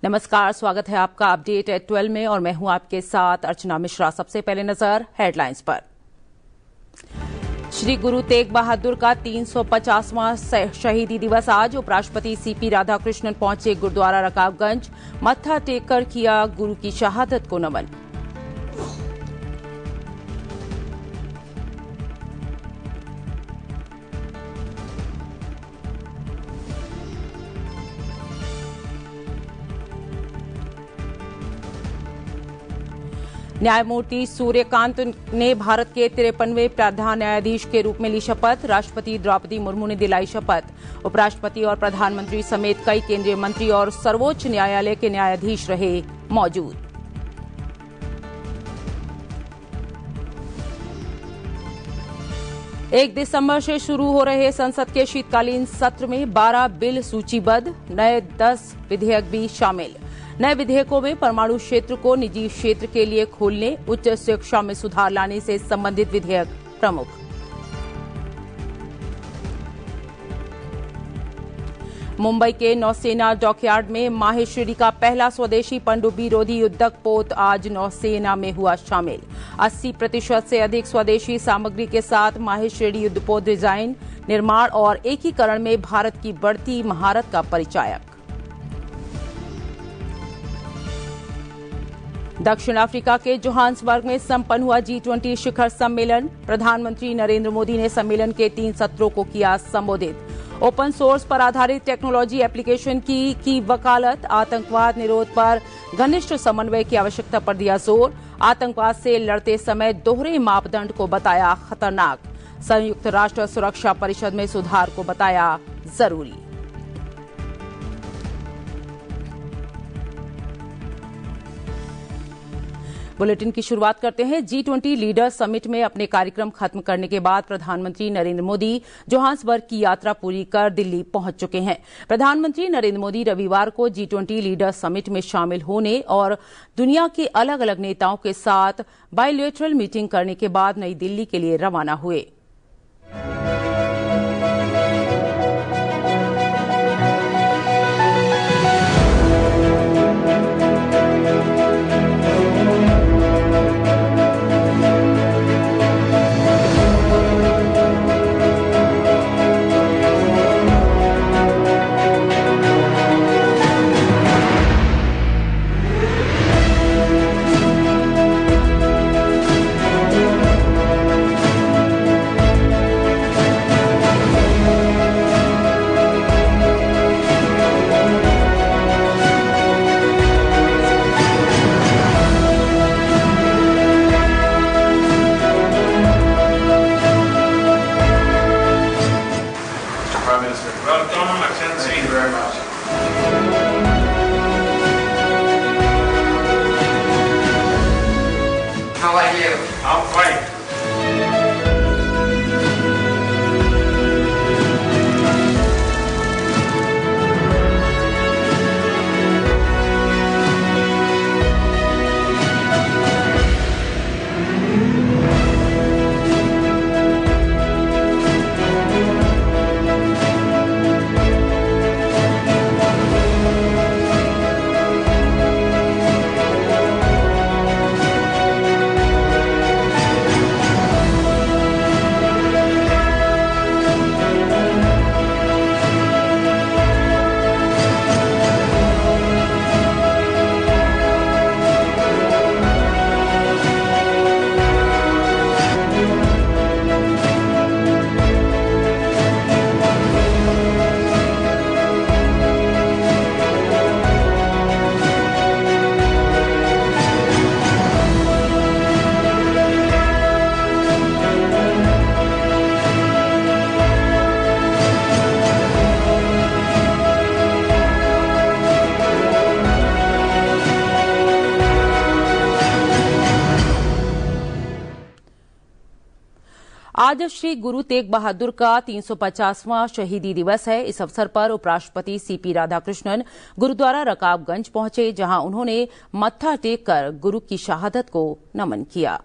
नमस्कार, स्वागत है आपका अपडेट एट 12 में और मैं हूं आपके साथ अर्चना मिश्रा। सबसे पहले नजर हेडलाइंस पर। श्री गुरु तेग बहादुर का 350वां शहीदी दिवस आज। उपराष्ट्रपति सीपी राधाकृष्णन पहुंचे गुरुद्वारा रकाबगंज, मत्था टेककर किया गुरु की शहादत को नमन। न्यायमूर्ति सूर्यकांत ने भारत के 53वें प्रधान न्यायाधीश के रूप में ली शपथ। राष्ट्रपति द्रौपदी मुर्मू ने दिलाई शपथ। उपराष्ट्रपति और प्रधानमंत्री समेत कई केंद्रीय मंत्री और सर्वोच्च न्यायालय के न्यायाधीश रहे मौजूद। एक दिसंबर से शुरू हो रहे संसद के शीतकालीन सत्र में 12 बिल सूचीबद्ध, नए 10 विधेयक भी शामिल। नए विधेयकों में परमाणु क्षेत्र को निजी क्षेत्र के लिए खोलने, उच्च शिक्षा में सुधार लाने से संबंधित विधेयक प्रमुख। मुंबई के नौसेना डॉकयार्ड में माहेश्वरी का पहला स्वदेशी पनडुब्बी रोधी युद्धक पोत आज नौसेना में हुआ शामिल। 80% से अधिक स्वदेशी सामग्री के साथ माहेश्वरी युद्धपोत डिजाइन, निर्माण और एकीकरण में भारत की बढ़ती महारत का परिचायक। दक्षिण अफ्रीका के जोहान्सबर्ग में संपन्न हुआ G20 शिखर सम्मेलन। प्रधानमंत्री नरेंद्र मोदी ने सम्मेलन के 3 सत्रों को किया संबोधित। ओपन सोर्स पर आधारित टेक्नोलॉजी एप्लीकेशन की वकालत। आतंकवाद निरोध पर घनिष्ठ समन्वय की आवश्यकता पर दिया जोर। आतंकवाद से लड़ते समय दोहरे मापदंड को बताया खतरनाक। संयुक्त राष्ट्र सुरक्षा परिषद में सुधार को बताया जरूरी। बुलेटिन की शुरुआत करते हैं। G20 लीडर्स समिट में अपने कार्यक्रम खत्म करने के बाद प्रधानमंत्री नरेंद्र मोदी जोहान्सबर्ग की यात्रा पूरी कर दिल्ली पहुंच चुके हैं। प्रधानमंत्री नरेंद्र मोदी रविवार को G20 लीडर्स समिट में शामिल होने और दुनिया के अलग अलग नेताओं के साथ बायलैटरल मीटिंग करने के बाद नई दिल्ली के लिए रवाना हुए। आज श्री गुरु तेग बहादुर का 350वां शहीदी दिवस है। इस अवसर पर उपराष्ट्रपति सीपी राधाकृष्णन गुरुद्वारा रकाबगंज पहुंचे, जहां उन्होंने मत्था टेककर गुरु की शहादत को नमन किया।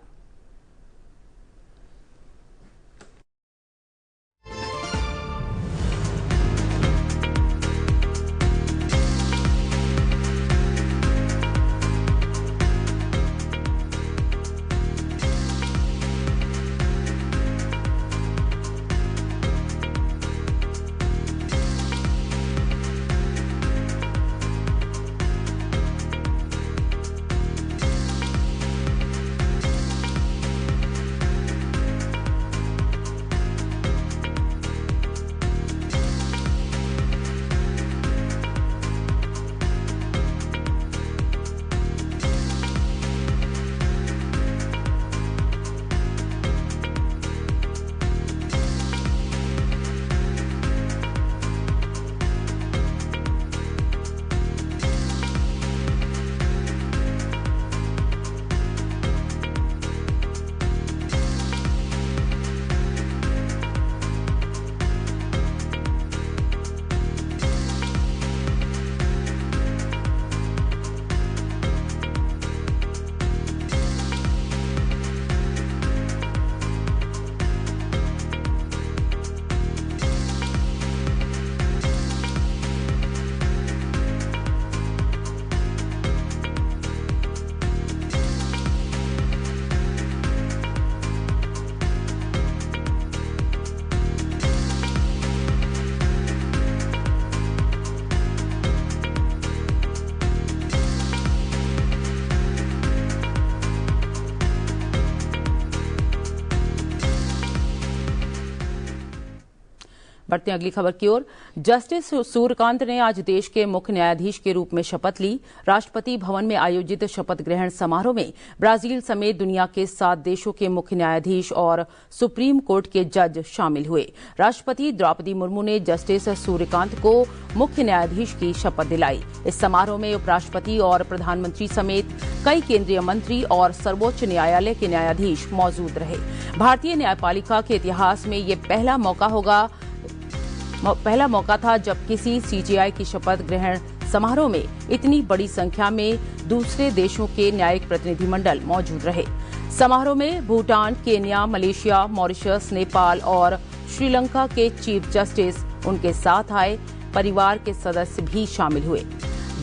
बढ़ते हैं अगली खबर की ओर। जस्टिस सूर्यकांत ने आज देश के मुख्य न्यायाधीश के रूप में शपथ ली। राष्ट्रपति भवन में आयोजित शपथ ग्रहण समारोह में ब्राजील समेत दुनिया के 7 देशों के मुख्य न्यायाधीश और सुप्रीम कोर्ट के जज शामिल हुए। राष्ट्रपति द्रौपदी मुर्मू ने जस्टिस सूर्यकांत को मुख्य न्यायाधीश की शपथ दिलाई। इस समारोह में उपराष्ट्रपति और प्रधानमंत्री समेत कई केंद्रीय मंत्री और सर्वोच्च न्यायालय के न्यायाधीश मौजूद रहे। भारतीय न्यायपालिका के इतिहास में ये पहला मौका था जब किसी सीजेआई की शपथ ग्रहण समारोह में इतनी बड़ी संख्या में दूसरे देशों के न्यायिक प्रतिनिधिमंडल मौजूद रहे। समारोह में Bhutan, Kenya, Malaysia, Mauritius, Nepal और श्रीलंका के चीफ जस्टिस, उनके साथ आए परिवार के सदस्य भी शामिल हुए।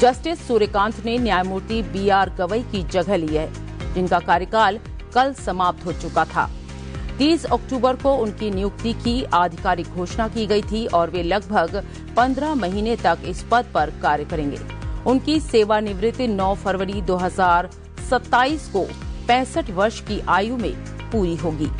जस्टिस सूर्यकांत ने न्यायमूर्ति BR गवई की जगह ली है, जिनका कार्यकाल कल समाप्त हो चुका था। 30 अक्टूबर को उनकी नियुक्ति की आधिकारिक घोषणा की गई थी और वे लगभग 15 महीने तक इस पद पर कार्य करेंगे। उनकी सेवानिवृत्ति 9 फरवरी 2027 को 65 वर्ष की आयु में पूरी होगी।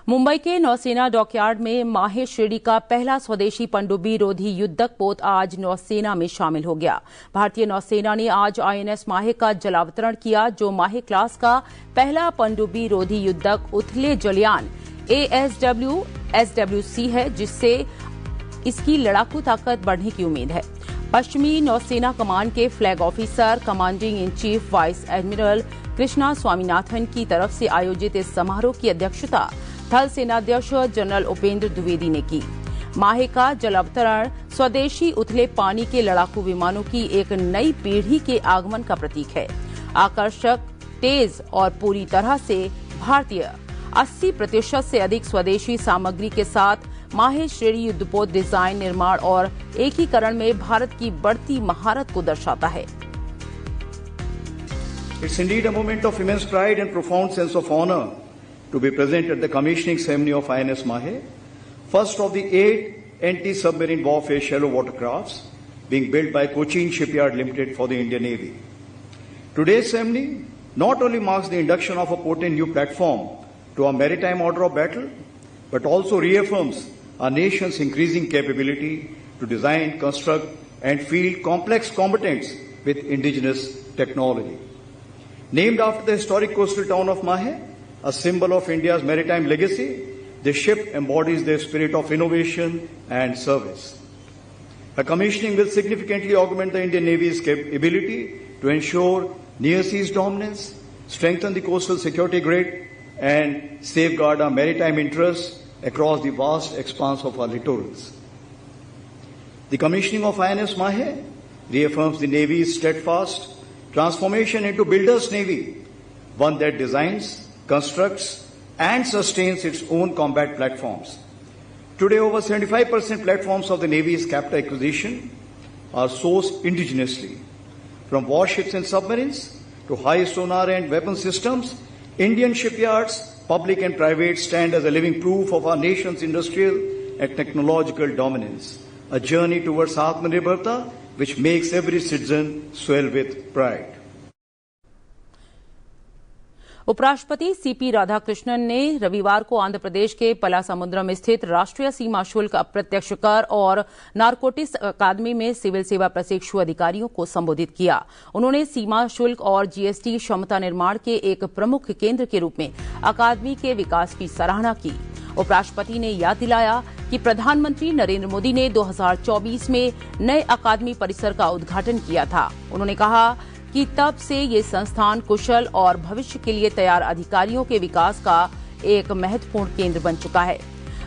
मुंबई के नौसेना डॉकयार्ड में माहे श्रेणी का पहला स्वदेशी पनडुब्बी रोधी युद्धक पोत आज नौसेना में शामिल हो गया। भारतीय नौसेना ने आज INS माहे का जलावतरण किया, जो माहे क्लास का पहला पनडुब्बी रोधी युद्धक उथले जलयान ASW SWC है, जिससे इसकी लड़ाकू ताकत बढ़ने की उम्मीद है। पश्चिमी नौसेना कमान के flag officer commanding in chief vice admiral Krishna Swaminathan की तरफ से आयोजित इस समारोह की अध्यक्षता थल सेनाध्यक्ष जनरल उपेंद्र द्विवेदी ने की। माहे का जलावतरण स्वदेशी उथले पानी के लड़ाकू विमानों की एक नई पीढ़ी के आगमन का प्रतीक है। आकर्षक, तेज और पूरी तरह से भारतीय 80% से अधिक स्वदेशी सामग्री के साथ माहे श्रेणी युद्धपोत डिजाइन, निर्माण और एकीकरण में भारत की बढ़ती महारत को दर्शाता है। It's indeed a moment of immense pride and profound sense of honor to be present at the commissioning ceremony of INS Mahe, first of the 8 anti-submarine warfare shallow watercrafts being built by Cochin Shipyard Limited for the Indian Navy. Today's ceremony not only marks the induction of a potent new platform to our maritime order of battle, but also reaffirms our nation's increasing capability to design, construct, and field complex combatants with indigenous technology. Named after the historic coastal town of Mahe, a symbol of India's maritime legacy, the ship embodies the spirit of innovation and service. The commissioning will significantly augment the Indian Navy's ability to ensure near seas dominance, strengthen the coastal security grid, and safeguard our maritime interests across the vast expanse of our littorals. The commissioning of INS Mahe reaffirms the Navy's steadfast transformation into builder's Navy, one that designs, constructs, and sustains its own combat platforms. Today, over 75% platforms of the Navy's capital acquisition are sourced indigenously. From warships and submarines to high sonar and weapon systems, Indian shipyards, public and private, stand as a living proof of our nation's industrial and technological dominance, a journey towards Atmanirbharta which makes every citizen swell with pride. उपराष्ट्रपति CP Radhakrishnan ने रविवार को आंध्र प्रदेश के पलासमुद्रम स्थित राष्ट्रीय सीमा शुल्क, अप्रत्यक्ष कर और नारकोटिक्स अकादमी में सिविल सेवा प्रशिक्षु अधिकारियों को संबोधित किया। उन्होंने सीमा शुल्क और GST क्षमता निर्माण के एक प्रमुख केंद्र के रूप में अकादमी के विकास की सराहना की। उपराष्ट्रपति ने याद दिलाया कि प्रधानमंत्री नरेंद्र मोदी ने 2024 में नए अकादमी परिसर का उद्घाटन किया था। उन्होंने कहा कि तब से ये संस्थान कुशल और भविष्य के लिए तैयार अधिकारियों के विकास का एक महत्वपूर्ण केंद्र बन चुका है।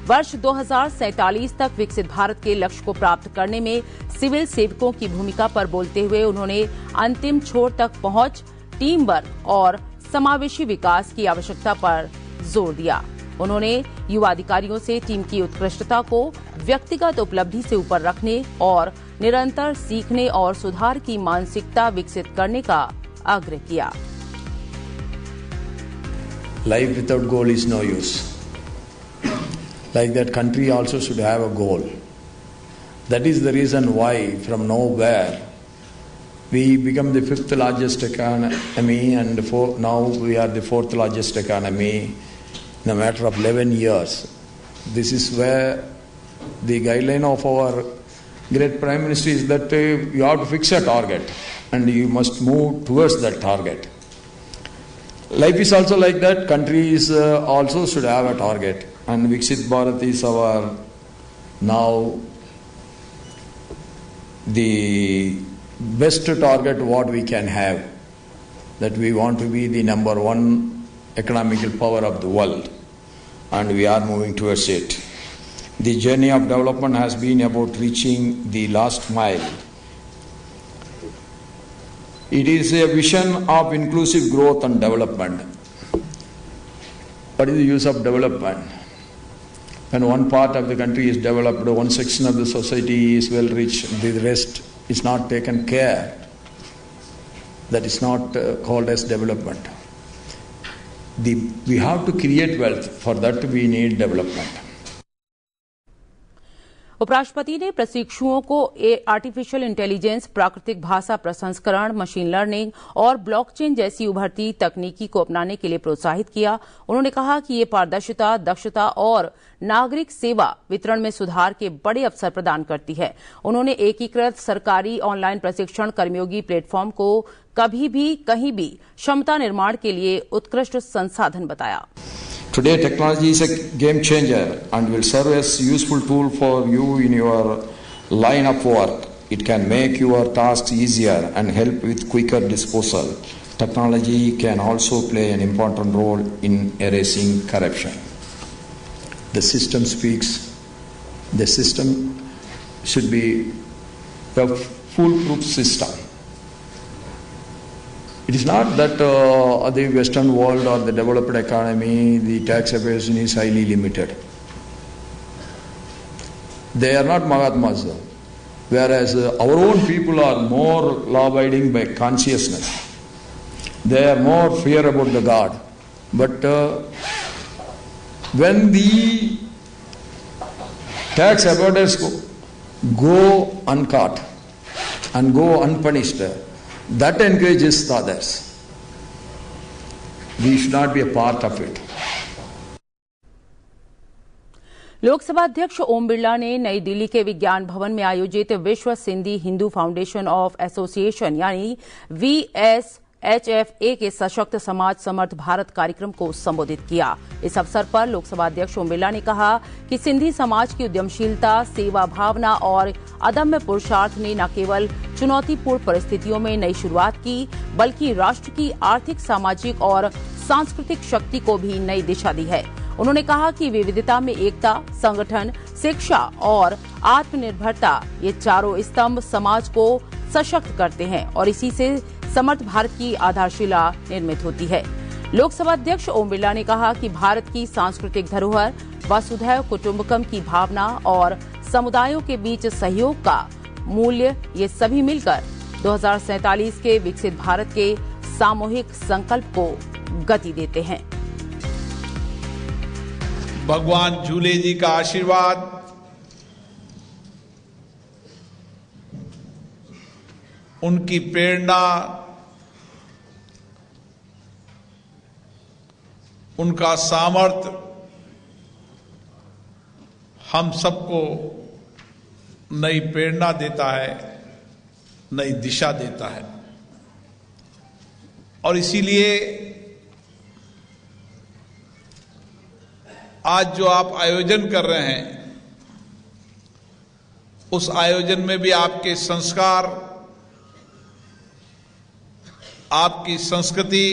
वर्ष 2047 तक विकसित भारत के लक्ष्य को प्राप्त करने में सिविल सेवकों की भूमिका पर बोलते हुए उन्होंने अंतिम छोर तक पहुंच, टीम वर्क और समावेशी विकास की आवश्यकता पर जोर दिया। उन्होंने युवा अधिकारियों से टीम की उत्कृष्टता को व्यक्तिगत उपलब्धि से ऊपर रखने और निरंतर सीखने और सुधार की मानसिकता विकसित करने का आग्रह किया। Life without goal is no use. Like that, country also should have a goal. That is the reason why from nowhere we become the 5th largest economy and now we are the 4th largest economy in a matter of 11 years. This is where the guideline of our great Prime Minister is that you have to fix a target and you must move towards that target. Life is also like that. Countries also should have a target, and Viksit Bharat is our now the best target what we can have, that we want to be the number one economical power of the world, and we are moving towards it. The journey of development has been about reaching the last mile. It is a vision of inclusive growth and development. What is the use of development? When one part of the country is developed, one section of the society is well rich, the rest is not taken care. That is not called as development. We have to create wealth. For that we need development. उपराष्ट्रपति ने प्रशिक्षुओं को artificial intelligence, प्राकृतिक भाषा प्रसंस्करण, machine learning और blockchain जैसी उभरती तकनीकी को अपनाने के लिए प्रोत्साहित किया। उन्होंने कहा कि ये पारदर्शिता, दक्षता और नागरिक सेवा वितरण में सुधार के बड़े अवसर प्रदान करती है। उन्होंने एकीकृत सरकारी ऑनलाइन प्रशिक्षण कर्मयोगी प्लेटफॉर्म को कभी भी कहीं भी क्षमता निर्माण के लिए उत्कृष्ट संसाधन बताया। Today technology is a game changer and will serve as a useful tool for you in your line of work. It can make your tasks easier and help with quicker disposal. Technology can also play an important role in erasing corruption. The system speaks. The system should be a foolproof system. It is not that the Western world or the developed economy, the tax evasion is highly limited. They are not Mahatmas, whereas our own people are more law-abiding by consciousness. They are more fear about the God. But when the tax avoiders go uncaught and go unpunished, that encourages the others. We should not be a part of it. Lok Sabha अध्यक्ष ओम बिरला ने नई दिल्ली के विज्ञान भवन में आयोजित विश्व Sindhi Hindu foundation of association यानी VSHFA के सशक्त समाज समर्थ भारत कार्यक्रम को संबोधित किया। इस अवसर पर लोकसभा अध्यक्ष ओम बिरला ने कहा कि सिंधी समाज की उद्यमशीलता, सेवा भावना और अदम्य पुरुषार्थ ने न केवल चुनौतीपूर्ण परिस्थितियों में नई शुरुआत की, बल्कि राष्ट्र की आर्थिक, सामाजिक और सांस्कृतिक शक्ति को भी नई दिशा दी है। उन्होंने कहा कि विविधता में एकता, संगठन, शिक्षा और आत्मनिर्भरता ये चारों स्तंभ समाज को सशक्त करते हैं और इसी से समर्थ भारत की आधारशिला निर्मित होती है। लोकसभा अध्यक्ष ओम बिरला ने कहा कि भारत की सांस्कृतिक धरोहर, वसुधैव कुटुंबकम की भावना और समुदायों के बीच सहयोग का मूल्य, ये सभी मिलकर 2047 के विकसित भारत के सामूहिक संकल्प को गति देते हैं। भगवान झूले जी का आशीर्वाद, उनकी प्रेरणा, उनका सामर्थ्य हम सबको नई प्रेरणा देता है, नई दिशा देता है। और इसीलिए आज जो आप आयोजन कर रहे हैं, उस आयोजन में भी आपके संस्कार, आपकी संस्कृति,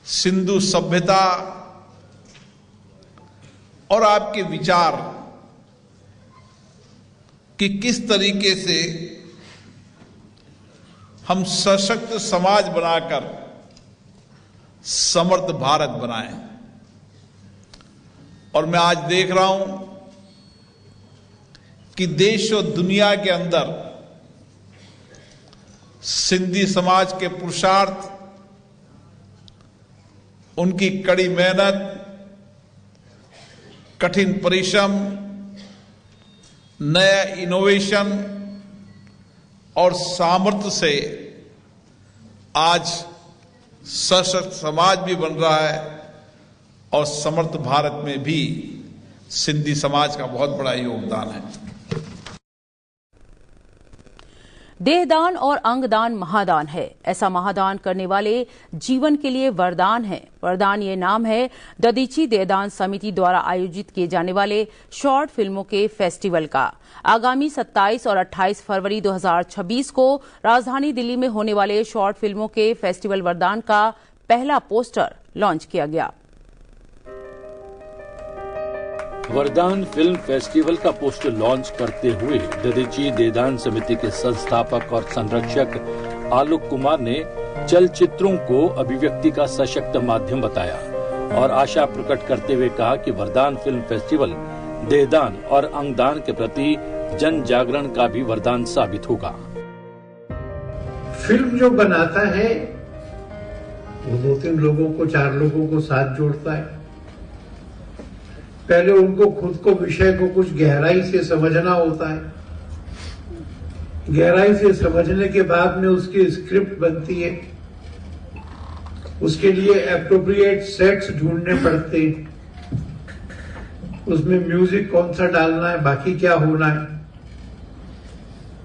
सिंधु सभ्यता और आपके विचार कि किस तरीके से हम सशक्त समाज बनाकर समर्थ भारत बनाएं। और मैं आज देख रहा हूं कि देश और दुनिया के अंदर सिंधी समाज के पुरुषार्थ, उनकी कड़ी मेहनत, कठिन परिश्रम, नया इनोवेशन और सामर्थ्य से आज सशक्त समाज भी बन रहा है और समर्थ भारत में भी सिंधी समाज का बहुत बड़ा योगदान है। देहदान और अंगदान महादान है। ऐसा महादान करने वाले जीवन के लिए वरदान है। वरदान ये नाम है दधीची देहदान समिति द्वारा आयोजित किए जाने वाले शॉर्ट फिल्मों के फेस्टिवल का। आगामी 27 और 28 फरवरी 2026 को राजधानी दिल्ली में होने वाले शॉर्ट फिल्मों के फेस्टिवल वरदान का पहला पोस्टर लॉन्च किया गया। वरदान फिल्म फेस्टिवल का पोस्टर लॉन्च करते हुए दधीची देहदान समिति के संस्थापक और संरक्षक आलोक कुमार ने चलचित्रों को अभिव्यक्ति का सशक्त माध्यम बताया और आशा प्रकट करते हुए कहा कि वरदान फिल्म फेस्टिवल देहदान और अंगदान के प्रति जन जागरण का भी वरदान साबित होगा। फिल्म जो बनाता है वो 2-3 लोगों को, 4 लोगों को साथ जोड़ता है। पहले उनको खुद को, विषय को कुछ गहराई से समझना होता है। गहराई से समझने के बाद में उसकी स्क्रिप्ट बनती है। उसके लिए एप्रोप्रिएट सेट्स ढूंढने पड़ते हैं। उसमें म्यूजिक कौन सा डालना है, बाकी क्या होना है।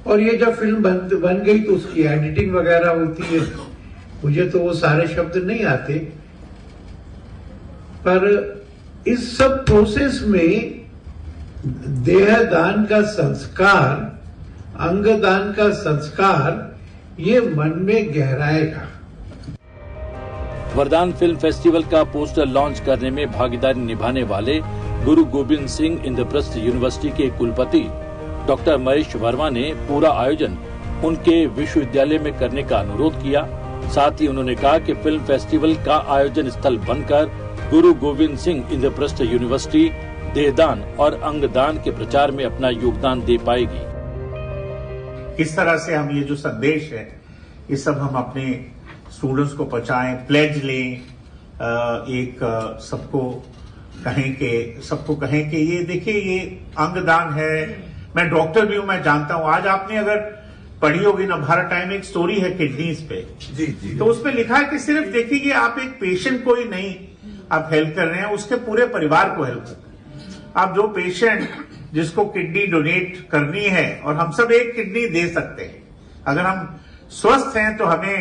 और ये जब फिल्म बन गई तो उसकी एडिटिंग वगैरह होती है। मुझे तो वो सारे शब्द नहीं आते, पर इस सब प्रोसेस में देहदान का संस्कार, अंगदान का संस्कार ये मन में गहराएगा। वरदान फिल्म फेस्टिवल का पोस्टर लॉन्च करने में भागीदारी निभाने वाले गुरु गोविंद सिंह इंद्रप्रस्थ यूनिवर्सिटी के कुलपति डॉक्टर महेश वर्मा ने पूरा आयोजन उनके विश्वविद्यालय में करने का अनुरोध किया। साथ ही उन्होंने कहा कि फिल्म फेस्टिवल का आयोजन स्थल बनकर गुरु गोविंद सिंह इंद्रप्रस्थ यूनिवर्सिटी देहदान और अंगदान के प्रचार में अपना योगदान दे पाएगी। किस तरह से हम ये जो संदेश है ये सब हम अपने स्टूडेंट्स को पहुंचाएं, प्लेज लें, एक सबको कहें कि ये देखिए ये अंगदान है। मैं डॉक्टर भी हूं, मैं जानता हूं। आज आपने अगर पढ़ी होगी ना भारत टाइम, एक स्टोरी है किडनीज पे जी। तो उसमें लिखा है कि सिर्फ देखिए कि आप एक पेशेंट को ही नहीं आप हेल्प कर रहे हैं, उसके पूरे परिवार को हेल्प कर रहे हैं। आप जो पेशेंट जिसको किडनी डोनेट करनी है, और हम सब एक किडनी दे सकते हैं। अगर हम स्वस्थ हैं तो हमें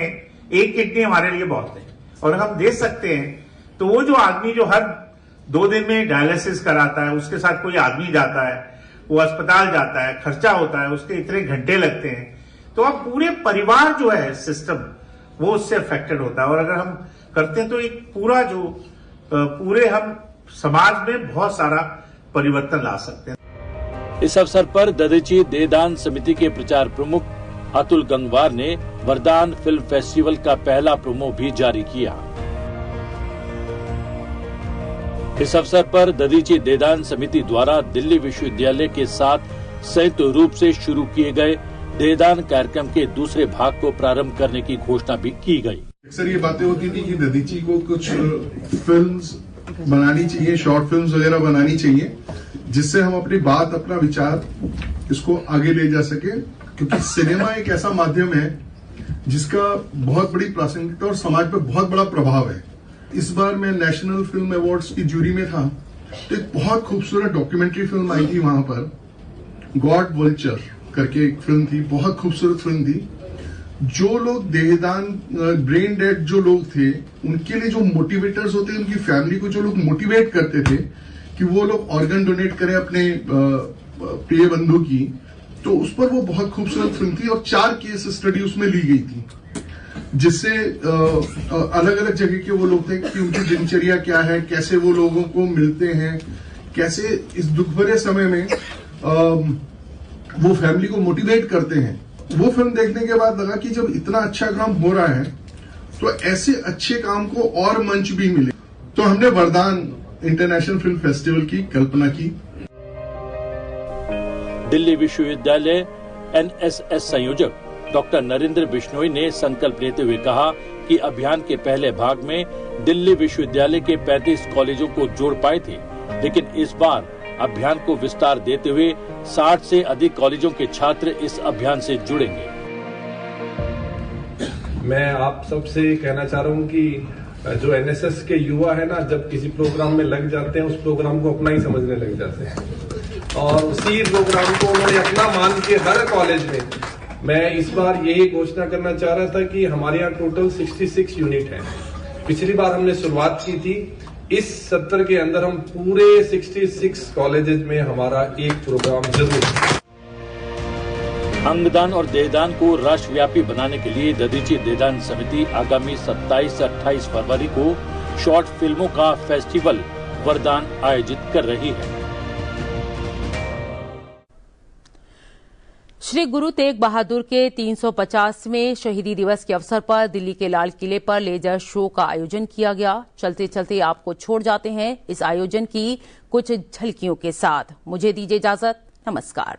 एक किडनी हमारे लिए बहुत है, और हम दे सकते हैं। तो वो जो आदमी जो हर 2 दिन में डायलिसिस कराता है, उसके साथ कोई आदमी जाता है, वो अस्पताल जाता है, खर्चा होता है, उसके इतने घंटे लगते हैं। तो अब पूरे परिवार जो है सिस्टम वो उससे अफेक्टेड होता है। और अगर हम करते हैं तो एक पूरा जो पूरे हम समाज में बहुत सारा परिवर्तन ला सकते हैं। इस अवसर पर दधीची देहदान समिति के प्रचार प्रमुख अतुल गंगवार ने वरदान फिल्म फेस्टिवल का पहला प्रोमो भी जारी किया। इस अवसर पर दधीची देहदान समिति द्वारा दिल्ली विश्वविद्यालय के साथ संयुक्त रूप से शुरू किए गए देहदान कार्यक्रम के दूसरे भाग को प्रारंभ करने की घोषणा भी की गई। अक्सर ये बातें होती थी कि दधीची को कुछ फिल्म्स बनानी चाहिए, शॉर्ट फिल्म्स वगैरह बनानी चाहिए, जिससे हम अपनी बात, अपना विचार इसको आगे ले जा सके। क्योंकि सिनेमा एक ऐसा माध्यम है जिसका बहुत बड़ी प्रासंगिकता और समाज पर बहुत बड़ा प्रभाव है। इस बार मैं नेशनल फिल्म अवार्ड्स की जूरी में था, तो एक बहुत खूबसूरत डॉक्यूमेंट्री फिल्म आई थी वहां पर, गॉड वल्चर करके एक फिल्म थी, बहुत खूबसूरत फिल्म थी। जो लोग देहदान, ब्रेन डेड जो लोग थे, उनके लिए जो मोटिवेटर्स होते हैं, उनकी फैमिली को जो लोग मोटिवेट करते थे कि वो लोग ऑर्गन डोनेट करें अपने प्रिय बंधु की, तो उस पर वो बहुत खूबसूरत फिल्म थी। और 4 केस स्टडी उसमें ली गई थी, जिससे अलग अलग जगह के वो लोग थे कि उनकी दिनचर्या क्या है, कैसे वो लोगों को मिलते हैं, कैसे इस दुख भरे समय में वो फैमिली को मोटिवेट करते हैं। वो फिल्म देखने के बाद लगा कि जब इतना अच्छा काम हो रहा है तो ऐसे अच्छे काम को और मंच भी मिले। तो हमने वरदान इंटरनेशनल फिल्म फेस्टिवल की कल्पना की। दिल्ली विश्वविद्यालय एनएसएस संयोजक डॉक्टर नरेंद्र बिश्नोई ने संकल्प लेते हुए कहा कि अभियान के पहले भाग में दिल्ली विश्वविद्यालय के 35 कॉलेजों को जोड़ पाए थे, लेकिन इस बार अभियान को विस्तार देते हुए 60 से अधिक कॉलेजों के छात्र इस अभियान से जुड़ेंगे। मैं आप सबसे कहना चाह रहा हूं कि जो एनएसएस के युवा है ना, जब किसी प्रोग्राम में लग जाते हैं उस प्रोग्राम को अपना ही समझने लग जाते हैं और उसी प्रोग्राम को उन्होंने अपना मान के हर कॉलेज में। मैं इस बार यही घोषणा करना चाह रहा था कि हमारे यहाँ टोटल 66 यूनिट है। पिछली बार हमने शुरुआत की थी, इस सत्र के अंदर हम पूरे 66 कॉलेजेस में हमारा एक प्रोग्राम जरूर है। अंगदान और देहदान को राष्ट्रव्यापी बनाने के लिए दधीची देहदान समिति आगामी 27 से 28 फरवरी को शॉर्ट फिल्मों का फेस्टिवल वरदान आयोजित कर रही है। श्री गुरु तेग बहादुर के 350वें शहीदी दिवस के अवसर पर दिल्ली के लाल किले पर लेजर शो का आयोजन किया गया। चलते चलते आपको छोड़ जाते हैं इस आयोजन की कुछ झलकियों के साथ। मुझे दीजिए इजाजत। नमस्कार।